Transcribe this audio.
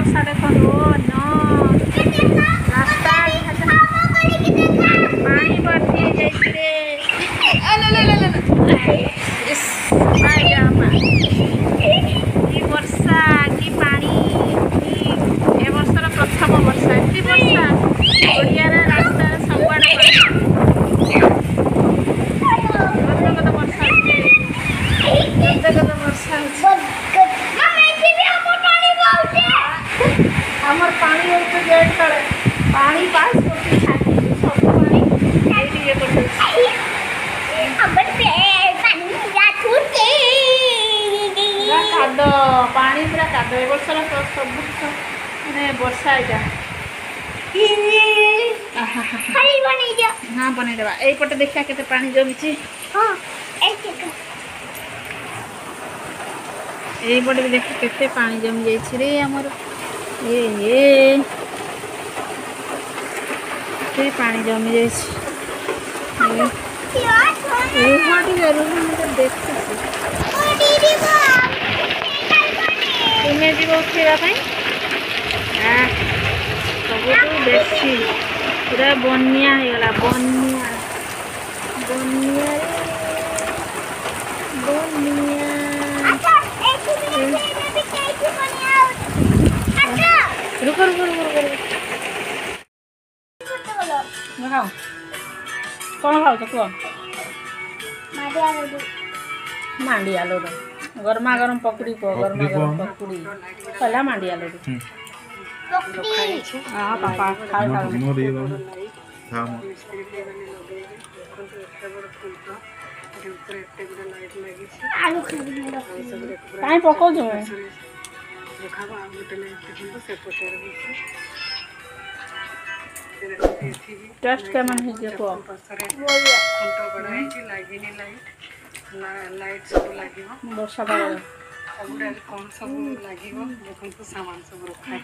वर्षा देखो नो रास्ता पानी भर्ती जाइए वर्षा कि पानी ए वर्षर प्रथम वर्षा एति वर्षा ओडिया रास्ता सबुआड़े हमर पानी होते गेट तले पानी पास करके छाती सब पानी एटी ये करते हमर पे पानी जा छूटे पूरा कादो पानी पूरा कादो ए वर्षर सब माने वर्षा एटा खाली बनै जा हां बनै देबा एई पटे देखिया केते पानी जमिछि हां एई देखो एई पटे भी देखि केते पानी जमी जाइछि रे हमर ये पानी जमी जाए तुम्हें जीव खेवाई सब बेसी पूरा बनिया होगा बनिया बनिया बनिया रुको रुको रुको रुको खाओ कौन खाओ तो कह मांडिया लड्डू गरमा गरम पकड़ी को गरमा गरम पकड़ी पहला मांडिया लड्डू हां पापा खाओ खाओ आलू काई पकाउ जो टेस्ट केमन है देखो लाइट सब लागिवो वर्षा पाग सब कौन सब लागिवो देखो सामान सब रखा